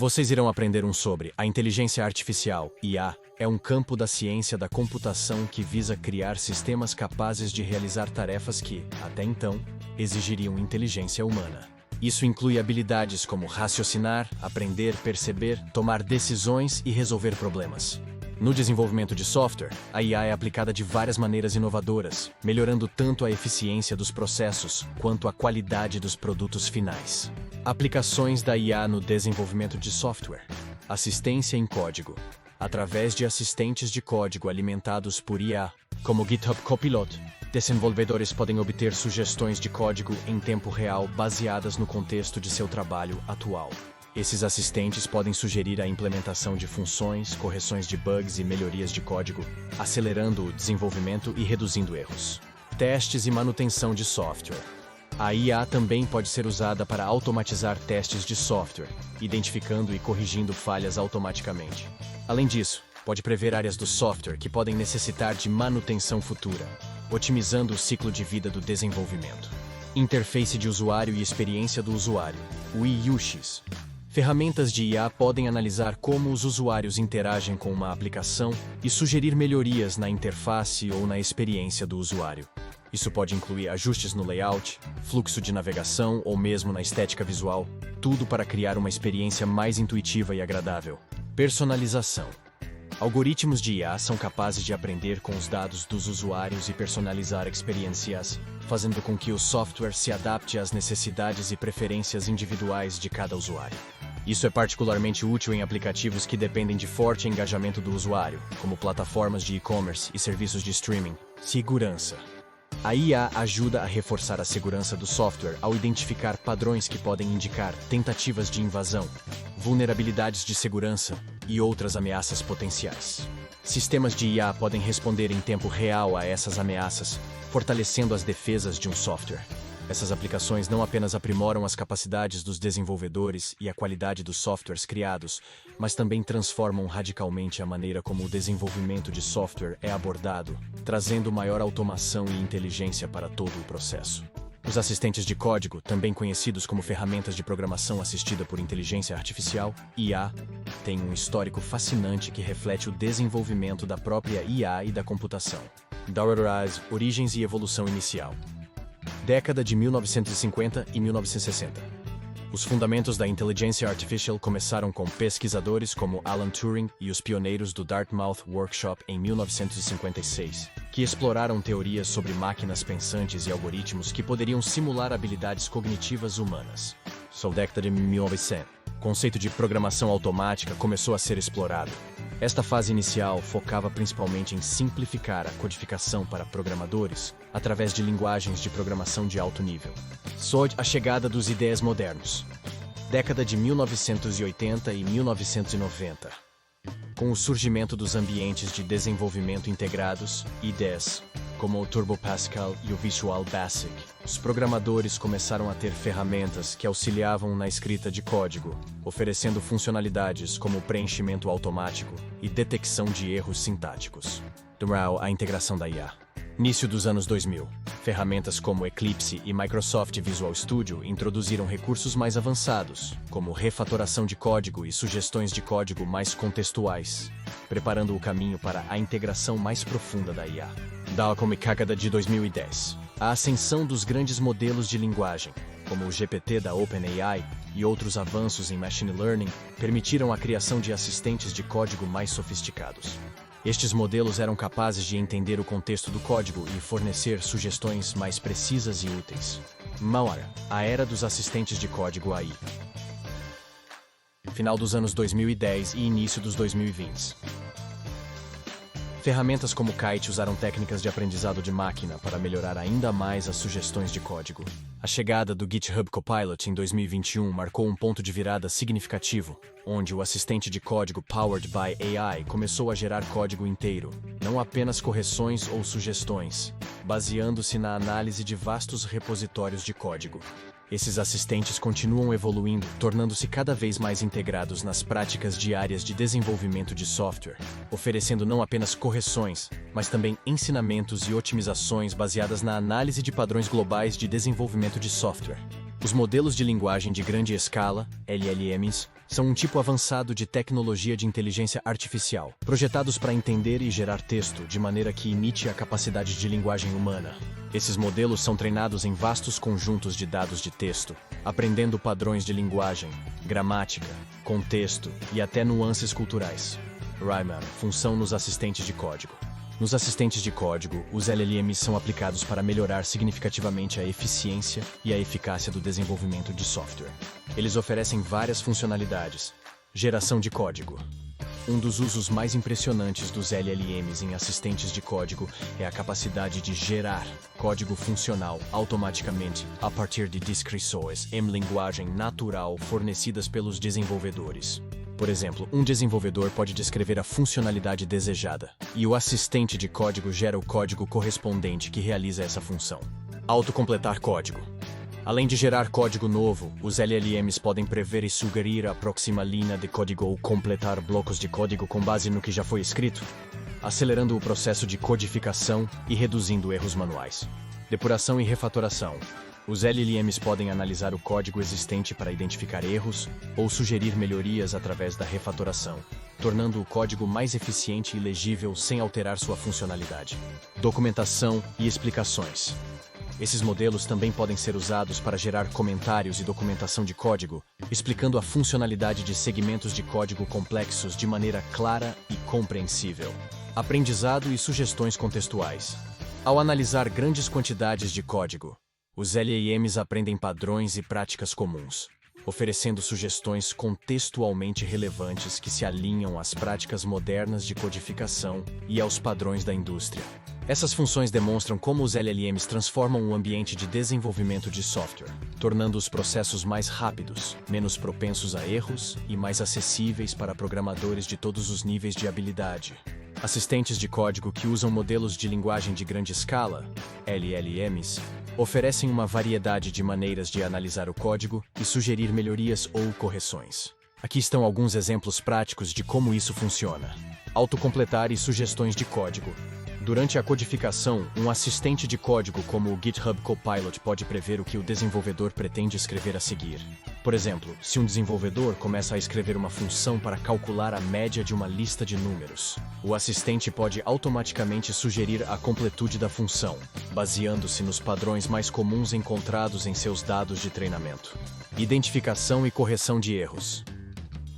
Vocês irão aprender sobre a inteligência artificial, IA, é um campo da ciência da computação que visa criar sistemas capazes de realizar tarefas que, até então, exigiriam inteligência humana. Isso inclui habilidades como raciocinar, aprender, perceber, tomar decisões e resolver problemas. No desenvolvimento de software, a IA é aplicada de várias maneiras inovadoras, melhorando tanto a eficiência dos processos quanto a qualidade dos produtos finais. Aplicações da IA no desenvolvimento de software. Assistência em código. Através de assistentes de código alimentados por IA, como GitHub Copilot, desenvolvedores podem obter sugestões de código em tempo real baseadas no contexto de seu trabalho atual. Esses assistentes podem sugerir a implementação de funções, correções de bugs e melhorias de código, acelerando o desenvolvimento e reduzindo erros. Testes e manutenção de software. A IA também pode ser usada para automatizar testes de software, identificando e corrigindo falhas automaticamente. Além disso, pode prever áreas do software que podem necessitar de manutenção futura, otimizando o ciclo de vida do desenvolvimento. Interface de usuário e experiência do usuário, o UX. Ferramentas de IA podem analisar como os usuários interagem com uma aplicação e sugerir melhorias na interface ou na experiência do usuário. Isso pode incluir ajustes no layout, fluxo de navegação ou mesmo na estética visual, tudo para criar uma experiência mais intuitiva e agradável. Personalização. Algoritmos de IA são capazes de aprender com os dados dos usuários e personalizar experiências, fazendo com que o software se adapte às necessidades e preferências individuais de cada usuário. Isso é particularmente útil em aplicativos que dependem de forte engajamento do usuário, como plataformas de e-commerce e serviços de streaming. Segurança. A IA ajuda a reforçar a segurança do software ao identificar padrões que podem indicar tentativas de invasão, vulnerabilidades de segurança e outras ameaças potenciais. Sistemas de IA podem responder em tempo real a essas ameaças, fortalecendo as defesas de um software. Essas aplicações não apenas aprimoram as capacidades dos desenvolvedores e a qualidade dos softwares criados, mas também transformam radicalmente a maneira como o desenvolvimento de software é abordado, trazendo maior automação e inteligência para todo o processo. Os assistentes de código, também conhecidos como ferramentas de programação assistida por inteligência artificial, IA, têm um histórico fascinante que reflete o desenvolvimento da própria IA e da computação. Daughter-Eyes, Origens e Evolução Inicial. Década de 1950 e 1960. Os fundamentos da inteligência artificial começaram com pesquisadores como Alan Turing e os pioneiros do Dartmouth Workshop em 1956, que exploraram teorias sobre máquinas pensantes e algoritmos que poderiam simular habilidades cognitivas humanas. Década de 1900. O conceito de programação automática começou a ser explorado. Esta fase inicial focava principalmente em simplificar a codificação para programadores através de linguagens de programação de alto nível. A chegada dos ideias modernos. Década de 1980 e 1990. Com o surgimento dos ambientes de desenvolvimento integrados, IDEs, como o Turbo Pascal e o Visual Basic, os programadores começaram a ter ferramentas que auxiliavam na escrita de código, oferecendo funcionalidades como preenchimento automático e detecção de erros sintáticos. A integração da IA. Início dos anos 2000. Ferramentas como Eclipse e Microsoft Visual Studio introduziram recursos mais avançados, como refatoração de código e sugestões de código mais contextuais, preparando o caminho para a integração mais profunda da IA. Década de 2010. A ascensão dos grandes modelos de linguagem, como o GPT da OpenAI e outros avanços em Machine Learning, permitiram a criação de assistentes de código mais sofisticados. Estes modelos eram capazes de entender o contexto do código e fornecer sugestões mais precisas e úteis. A era dos assistentes de código AI. Final dos anos 2010 e início dos 2020. Ferramentas como Kite usaram técnicas de aprendizado de máquina para melhorar ainda mais as sugestões de código. A chegada do GitHub Copilot em 2021 marcou um ponto de virada significativo, onde o assistente de código Powered by AI começou a gerar código inteiro, não apenas correções ou sugestões, baseando-se na análise de vastos repositórios de código. Esses assistentes continuam evoluindo, tornando-se cada vez mais integrados nas práticas diárias de desenvolvimento de software, oferecendo não apenas correções, mas também ensinamentos e otimizações baseadas na análise de padrões globais de desenvolvimento de software. Os modelos de linguagem de grande escala, LLMs, são um tipo avançado de tecnologia de inteligência artificial, projetados para entender e gerar texto de maneira que imite a capacidade de linguagem humana. Esses modelos são treinados em vastos conjuntos de dados de texto, aprendendo padrões de linguagem, gramática, contexto e até nuances culturais. Riemann, função nos assistentes de código. Nos assistentes de código, os LLMs são aplicados para melhorar significativamente a eficiência e a eficácia do desenvolvimento de software. Eles oferecem várias funcionalidades. Geração de código. Um dos usos mais impressionantes dos LLMs em assistentes de código é a capacidade de gerar código funcional automaticamente a partir de descrições em linguagem natural fornecidas pelos desenvolvedores. Por exemplo, um desenvolvedor pode descrever a funcionalidade desejada, e o assistente de código gera o código correspondente que realiza essa função. Autocompletar código. Além de gerar código novo, os LLMs podem prever e sugerir a próxima linha de código ou completar blocos de código com base no que já foi escrito, acelerando o processo de codificação e reduzindo erros manuais. Depuração e refatoração. Os LLMs podem analisar o código existente para identificar erros ou sugerir melhorias através da refatoração, tornando o código mais eficiente e legível sem alterar sua funcionalidade. Documentação e explicações. Esses modelos também podem ser usados para gerar comentários e documentação de código, explicando a funcionalidade de segmentos de código complexos de maneira clara e compreensível. Aprendizado e sugestões contextuais. Ao analisar grandes quantidades de código, os LLMs aprendem padrões e práticas comuns, oferecendo sugestões contextualmente relevantes que se alinham às práticas modernas de codificação e aos padrões da indústria. Essas funções demonstram como os LLMs transformam o ambiente de desenvolvimento de software, tornando os processos mais rápidos, menos propensos a erros e mais acessíveis para programadores de todos os níveis de habilidade. Assistentes de código que usam modelos de linguagem de grande escala, LLMs, oferecem uma variedade de maneiras de analisar o código e sugerir melhorias ou correções. Aqui estão alguns exemplos práticos de como isso funciona. Autocompletar e sugestões de código. Durante a codificação, um assistente de código como o GitHub Copilot pode prever o que o desenvolvedor pretende escrever a seguir. Por exemplo, se um desenvolvedor começa a escrever uma função para calcular a média de uma lista de números, o assistente pode automaticamente sugerir a completude da função, baseando-se nos padrões mais comuns encontrados em seus dados de treinamento. Identificação e correção de erros.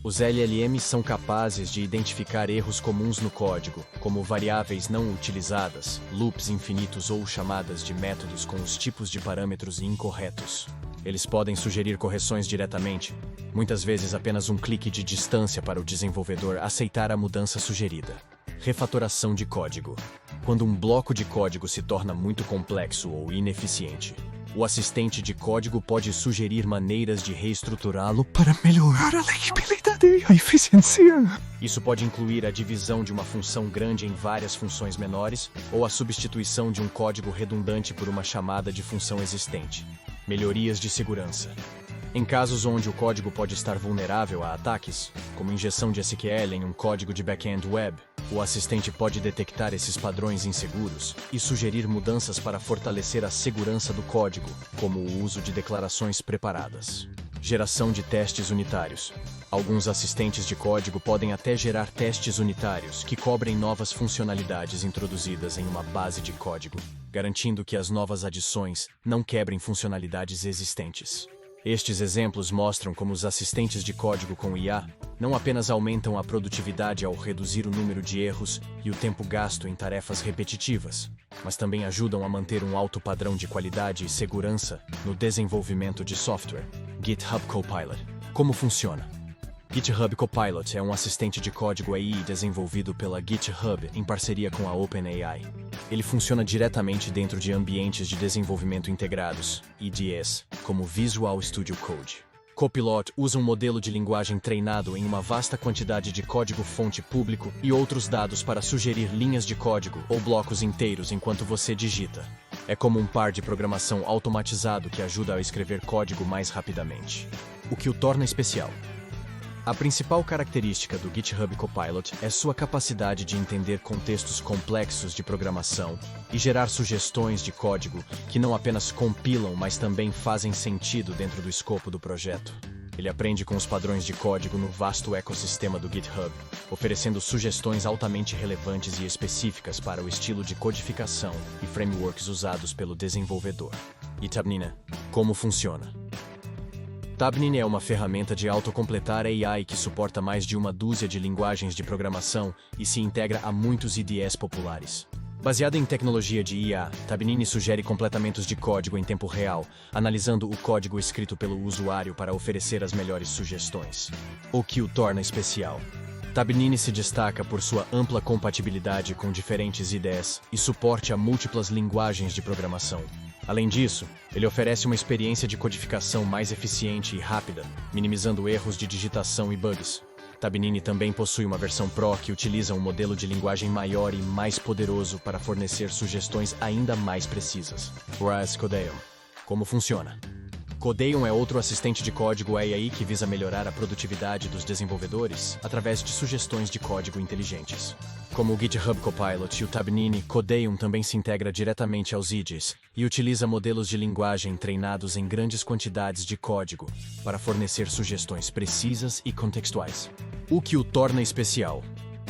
Os LLMs são capazes de identificar erros comuns no código, como variáveis não utilizadas, loops infinitos ou chamadas de métodos com os tipos de parâmetros incorretos. Eles podem sugerir correções diretamente, muitas vezes apenas um clique de distância para o desenvolvedor aceitar a mudança sugerida. Refatoração de código. Quando um bloco de código se torna muito complexo ou ineficiente, o assistente de código pode sugerir maneiras de reestruturá-lo para melhorar a legibilidade e a eficiência. Isso pode incluir a divisão de uma função grande em várias funções menores ou a substituição de um código redundante por uma chamada de função existente. Melhorias de segurança. Em casos onde o código pode estar vulnerável a ataques, como injeção de SQL em um código de back-end web, o assistente pode detectar esses padrões inseguros e sugerir mudanças para fortalecer a segurança do código, como o uso de declarações preparadas. Geração de testes unitários. Alguns assistentes de código podem até gerar testes unitários que cobrem novas funcionalidades introduzidas em uma base de código, garantindo que as novas adições não quebrem funcionalidades existentes. Estes exemplos mostram como os assistentes de código com IA não apenas aumentam a produtividade ao reduzir o número de erros e o tempo gasto em tarefas repetitivas, mas também ajudam a manter um alto padrão de qualidade e segurança no desenvolvimento de software. GitHub Copilot. Como funciona? GitHub Copilot é um assistente de código AI desenvolvido pela GitHub em parceria com a OpenAI. Ele funciona diretamente dentro de ambientes de desenvolvimento integrados, IDEs, como Visual Studio Code. Copilot usa um modelo de linguagem treinado em uma vasta quantidade de código-fonte público e outros dados para sugerir linhas de código ou blocos inteiros enquanto você digita. É como um par de programação automatizado que ajuda a escrever código mais rapidamente, o que o torna especial. A principal característica do GitHub Copilot é sua capacidade de entender contextos complexos de programação e gerar sugestões de código que não apenas compilam, mas também fazem sentido dentro do escopo do projeto. Ele aprende com os padrões de código no vasto ecossistema do GitHub, oferecendo sugestões altamente relevantes e específicas para o estilo de codificação e frameworks usados pelo desenvolvedor. E Tabnini, como funciona? Tabnini é uma ferramenta de autocompletar AI que suporta mais de uma dúzia de linguagens de programação e se integra a muitos IDEs populares. Baseada em tecnologia de IA, Tabnini sugere completamentos de código em tempo real, analisando o código escrito pelo usuário para oferecer as melhores sugestões. O que o torna especial. Tabnini se destaca por sua ampla compatibilidade com diferentes IDEs e suporte a múltiplas linguagens de programação. Além disso, ele oferece uma experiência de codificação mais eficiente e rápida, minimizando erros de digitação e bugs. Tabnini também possui uma versão Pro que utiliza um modelo de linguagem maior e mais poderoso para fornecer sugestões ainda mais precisas. RAS Codeium. Como funciona? Codeium é outro assistente de código AI que visa melhorar a produtividade dos desenvolvedores através de sugestões de código inteligentes. Como o GitHub Copilot e o Tabnini, Codeium também se integra diretamente aos IDEs e utiliza modelos de linguagem treinados em grandes quantidades de código para fornecer sugestões precisas e contextuais. O que o torna especial.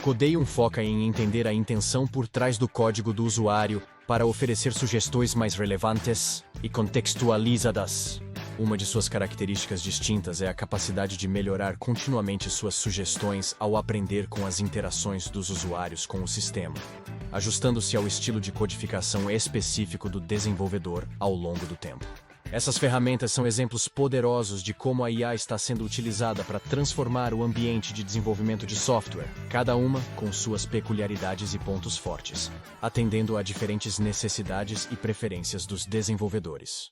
Codeium foca em entender a intenção por trás do código do usuário para oferecer sugestões mais relevantes e contextualizadas. Uma de suas características distintas é a capacidade de melhorar continuamente suas sugestões ao aprender com as interações dos usuários com o sistema, ajustando-se ao estilo de codificação específico do desenvolvedor ao longo do tempo. Essas ferramentas são exemplos poderosos de como a IA está sendo utilizada para transformar o ambiente de desenvolvimento de software, cada uma com suas peculiaridades e pontos fortes, atendendo a diferentes necessidades e preferências dos desenvolvedores.